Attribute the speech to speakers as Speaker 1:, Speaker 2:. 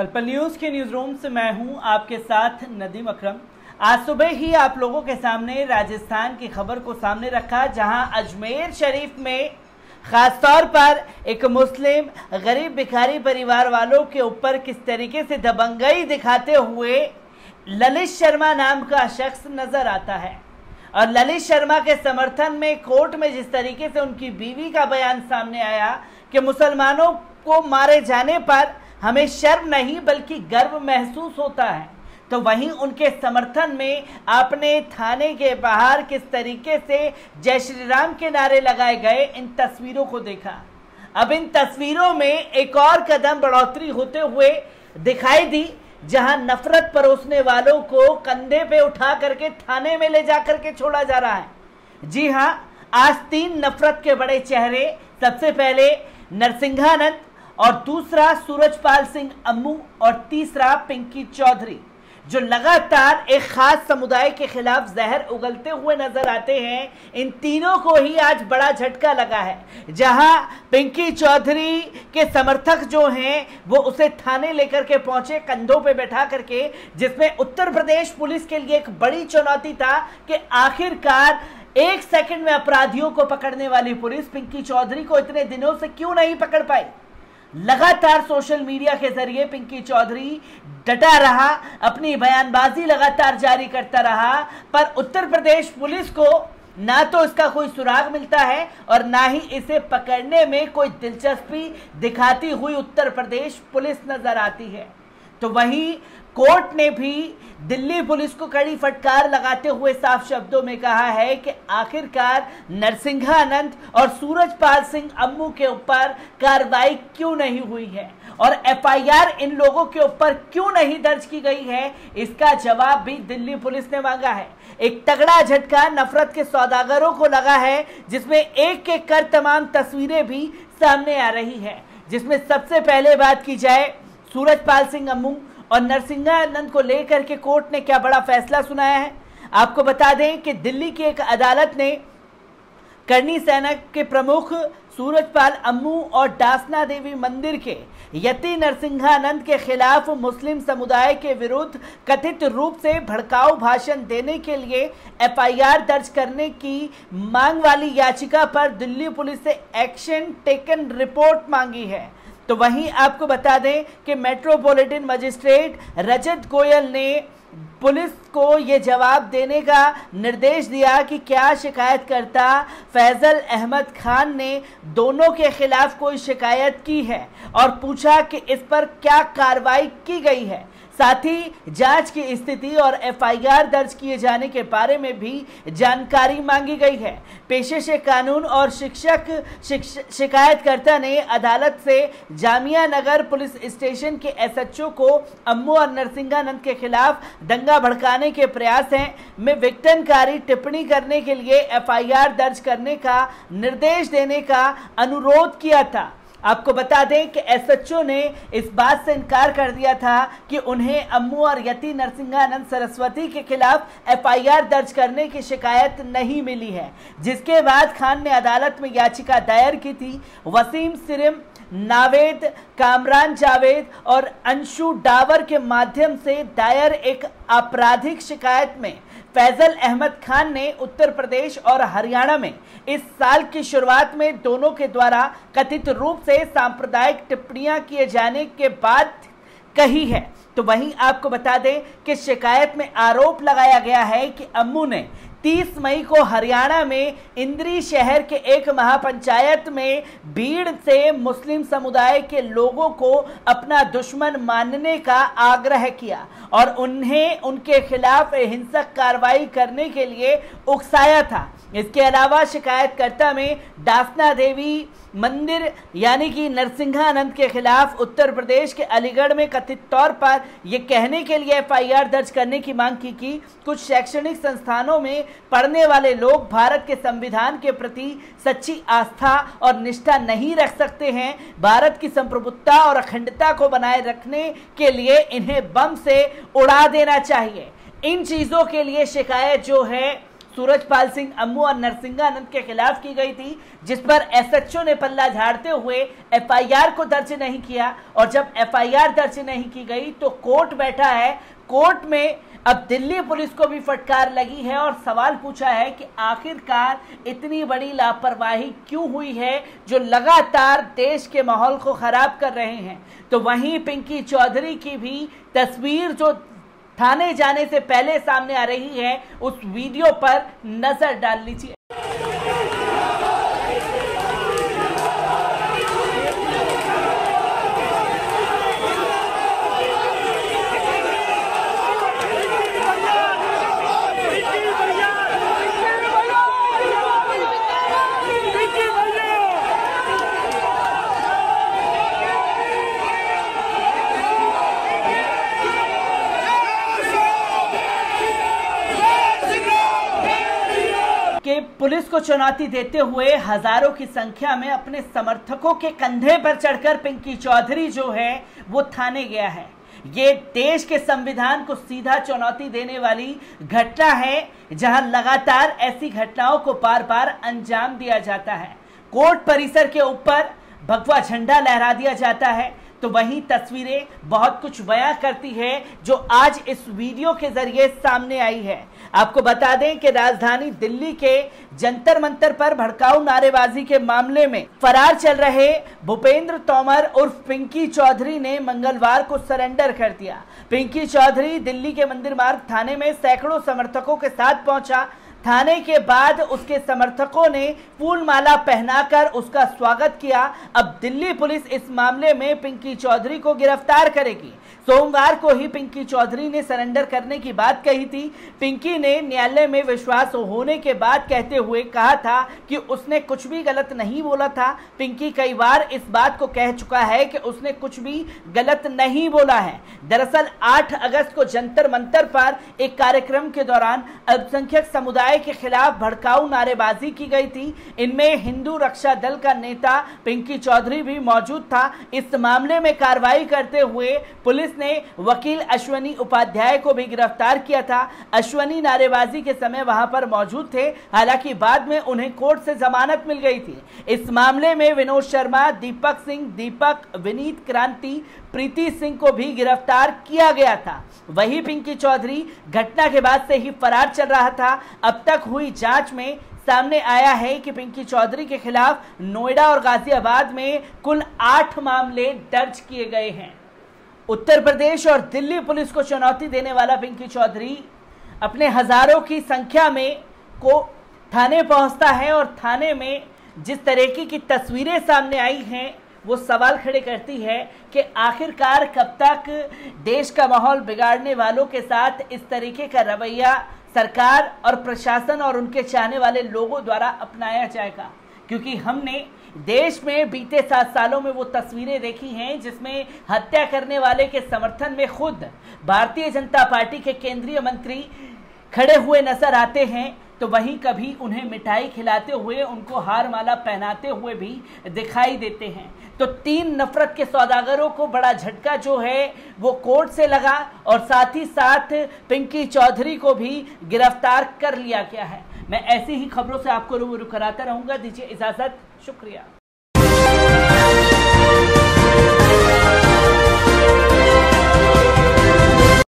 Speaker 1: पलपल news के news room से मैं हूं आपके साथ नदीम अकरम। आज सुबह ही आप लोगों के सामने राजस्थान की खबर को सामने रखा, जहां अजमेर शरीफ में खासतौर पर एक मुस्लिम गरीब भिखारी परिवार वालों के ऊपर किस तरीके से दबंगई दिखाते हुए ललित शर्मा नाम का शख्स नजर आता है। और ललित शर्मा के समर्थन में कोर्ट में जिस तरीके से उनकी बीवी का बयान सामने आया कि मुसलमानों को मारे जाने पर हमें शर्म नहीं बल्कि गर्व महसूस होता है, तो वहीं उनके समर्थन में आपने थाने के बाहर किस तरीके से जय श्री राम के नारे लगाए गए, इन तस्वीरों को देखा। अब इन तस्वीरों में एक और कदम बढ़ोतरी होते हुए दिखाई दी, जहां नफरत परोसने वालों को कंधे पे उठा करके थाने में ले जाकर के छोड़ा जा रहा है। जी हां, आज 3 नफरत के बड़े चेहरे, सबसे पहले नरसिंहानंद और दूसरा सूरजपाल सिंह अम्मू और तीसरा पिंकी चौधरी, जो लगातार एक खास समुदाय के खिलाफ जहर उगलते हुए नजर आते हैं। इन तीनों को ही आज बड़ा झटका लगा है, जहां पिंकी चौधरी के समर्थक जो हैं वो उसे थाने लेकर के पहुंचे कंधों पे बैठा करके, जिसमें उत्तर प्रदेश पुलिस के लिए एक बड़ी चुनौती था कि आखिरकार 1 सेकंड में अपराधियों को पकड़ने वाली पुलिस पिंकी चौधरी को इतने दिनों से क्यों नहीं पकड़ पाई। लगातार सोशल मीडिया के जरिए पिंकी चौधरी डटा रहा, अपनी बयानबाजी लगातार जारी करता रहा, पर उत्तर प्रदेश पुलिस को ना तो इसका कोई सुराग मिलता है और ना ही इसे पकड़ने में कोई दिलचस्पी दिखाती हुई उत्तर प्रदेश पुलिस नजर आती है। तो वहीं कोर्ट ने भी दिल्ली पुलिस को कड़ी फटकार लगाते हुए साफ शब्दों में कहा है कि आखिरकार नरसिंहानंद और सूरजपाल सिंह अम्मू के ऊपर कार्रवाई क्यों नहीं हुई है और एफआईआर इन लोगों के ऊपर क्यों नहीं दर्ज की गई है, इसका जवाब भी दिल्ली पुलिस ने मांगा है। एक तगड़ा झटका नफरत के सौदागरों को लगा है, जिसमें एक एक कर तमाम तस्वीरें भी सामने आ रही है। जिसमें सबसे पहले बात की जाए सूरजपाल सिंह अम्मू और नरसिंहानंद को लेकर के कोर्ट ने क्या बड़ा फैसला सुनाया है। आपको बता दें कि दिल्ली की एक अदालत ने करनी सेना के प्रमुख सूरजपाल अम्मू और डासना देवी मंदिर के यति नरसिंहानंद के खिलाफ मुस्लिम समुदाय के विरुद्ध कथित रूप से भड़काऊ भाषण देने के लिए एफआईआर दर्ज करने की मांग वाली याचिका पर दिल्ली पुलिस से एक्शन टेकन रिपोर्ट मांगी है। तो वहीं आपको बता दें कि मेट्रोपॉलिटन मजिस्ट्रेट रजत गोयल ने पुलिस को ये जवाब देने का निर्देश दिया कि क्या शिकायतकर्ता फैजल अहमद खान ने दोनों के खिलाफ कोई शिकायत की है और पूछा कि इस पर क्या कार्रवाई की गई है। साथ ही जांच की स्थिति और एफआईआर दर्ज किए जाने के बारे में भी जानकारी मांगी गई है। पेशे से कानून और शिकायतकर्ता ने अदालत से जामिया नगर पुलिस स्टेशन के एसएचओ को अम्मू और नरसिंहानंद के खिलाफ दंगा भड़काने के प्रयास में विघटनकारी टिप्पणी करने के लिए एफआईआर दर्ज करने का निर्देश देने का अनुरोध किया था। आपको बता दें कि एसएचओ ने इस बात से इनकार कर दिया था कि उन्हें अम्मू और यति नरसिंहानंद सरस्वती के खिलाफ एफआईआर दर्ज करने की शिकायत नहीं मिली है, जिसके बाद खान ने अदालत में याचिका दायर की थी। वसीम सिरिम, नावेद, कामरान जावेद और अंशु डावर के माध्यम से दायर एक आपराधिक शिकायत में फैजल अहमद खान ने उत्तर प्रदेश और हरियाणा में इस साल की शुरुआत में दोनों के द्वारा कथित रूप से सांप्रदायिक टिप्पणियां किए जाने के बाद कही है। तो वहीं आपको बता दें कि शिकायत में आरोप लगाया गया है कि अम्मू ने 30 मई को हरियाणा में इंद्री शहर के एक महापंचायत में भीड़ से मुस्लिम समुदाय के लोगों को अपना दुश्मन मानने का आग्रह किया और उन्हें उनके खिलाफ हिंसक कार्रवाई करने के लिए उकसाया था। इसके अलावा शिकायतकर्ता में डासना देवी मंदिर यानी कि नरसिंहानंद के खिलाफ उत्तर प्रदेश के अलीगढ़ में कथित तौर पर यह कहने के लिए एफआईआर दर्ज करने की मांग की कि कुछ शैक्षणिक संस्थानों में पढ़ने वाले लोग भारत के संविधान के प्रति सच्ची आस्था और निष्ठा नहीं रख सकते हैं। भारत की संप्रभुता और अखंडता को बनाए रखने के लिए इन्हें बम से उड़ा देना चाहिए। इन चीजों के लिए शिकायत जो है सूरजपाल सिंह अम्मू और नरसिंहानंद के खिलाफ की गई थी, जिस पर एसएचओ ने पल्ला झाड़ते हुए एफआईआर को दर्ज नहीं किया। और जब एफआईआर दर्ज नहीं की गई तो कोर्ट बैठा है। कोर्ट में अब दिल्ली पुलिस को भी फटकार लगी है और सवाल पूछा है कि आखिरकार इतनी बड़ी लापरवाही क्यों हुई है जो लगातार देश के माहौल को खराब कर रहे हैं। तो वहीं पिंकी चौधरी की भी तस्वीर जो थाने जाने से पहले सामने आ रही है, उस वीडियो पर नजर डाल लीजिए। कि पुलिस को चुनौती देते हुए हजारों की संख्या में अपने समर्थकों के कंधे पर चढ़कर पिंकी चौधरी जो है वो थाने गया है। ये देश के संविधान को सीधा चुनौती देने वाली घटना है, जहां लगातार ऐसी घटनाओं को बार बार अंजाम दिया जाता है। कोर्ट परिसर के ऊपर भगवा झंडा लहरा दिया जाता है, तो वही तस्वीरें बहुत कुछ बयां करती है जो आज इस वीडियो के जरिए सामने आई है। आपको बता दें कि राजधानी दिल्ली के जंतर मंतर पर भड़काऊ नारेबाजी के मामले में फरार चल रहे भूपेंद्र तोमर उर्फ पिंकी चौधरी ने मंगलवार को सरेंडर कर दिया। पिंकी चौधरी दिल्ली के मंदिर मार्ग थाने में सैकड़ों समर्थकों के साथ पहुंचा। थाने के बाद उसके समर्थकों ने फूल माला पहनाकर उसका स्वागत किया। अब दिल्ली पुलिस इस मामले में पिंकी चौधरी को गिरफ्तार करेगी। सोमवार को ही पिंकी चौधरी ने सरेंडर करने की बात कही थी। पिंकी ने न्यायालय में विश्वास होने के बाद कहते हुए कहा था कि उसने कुछ भी गलत नहीं बोला था। पिंकी कई बार इस बात को कह चुका है कि उसने कुछ भी गलत नहीं बोला है। दरअसल 8 अगस्त को जंतर मंतर पर एक कार्यक्रम के दौरान अल्पसंख्यक समुदाय के खिलाफ भड़काऊ नारेबाजी की गई थी। इनमें हिंदू रक्षा दल का नेता पिंकी चौधरी भी मौजूद था। इस मामले में कार्रवाई करते हुए पुलिस ने वकील अश्वनी उपाध्याय को भी गिरफ्तार किया था। अश्वनी नारेबाजी के समय वहां पर मौजूद थे, हालांकि बाद में उन्हें कोर्ट से जमानत मिल गई थी। इस मामले में विनोद शर्मा, दीपक सिंह, विनीत क्रांति, प्रीति सिंह को भी गिरफ्तार किया गया था। वही पिंकी चौधरी घटना के बाद से ही फरार चल रहा था। अब तक हुई जांच में सामने आया है कि पिंकी चौधरी के खिलाफ नोएडा और गाजियाबाद में कुल 8 मामले दर्ज किए गए हैं। उत्तर प्रदेश और दिल्ली पुलिस को चुनौती देने वाला पिंकी चौधरी अपने हजारों की संख्या में को थाने पहुंचता है और थाने में जिस तरीके की तस्वीरें सामने आई हैं वो सवाल खड़े करती है कि आखिरकार कब तक देश का माहौल बिगाड़ने वालों के साथ इस तरीके का रवैया सरकार और प्रशासन और उनके चाहने वाले लोगों द्वारा अपनाया जाएगा। क्योंकि हमने देश में बीते 7 सालों में वो तस्वीरें देखी हैं जिसमें हत्या करने वाले के समर्थन में खुद भारतीय जनता पार्टी के केंद्रीय मंत्री खड़े हुए नजर आते हैं, तो वहीं कभी उन्हें मिठाई खिलाते हुए, उनको हार माला पहनाते हुए भी दिखाई देते हैं। तो 3 नफरत के सौदागरों को बड़ा झटका जो है वो कोर्ट से लगा और साथ ही साथ पिंकी चौधरी को भी गिरफ्तार कर लिया गया है। मैं ऐसी ही खबरों से आपको रूबरू कराता रहूंगा। दीजिए इजाजत, शुक्रिया।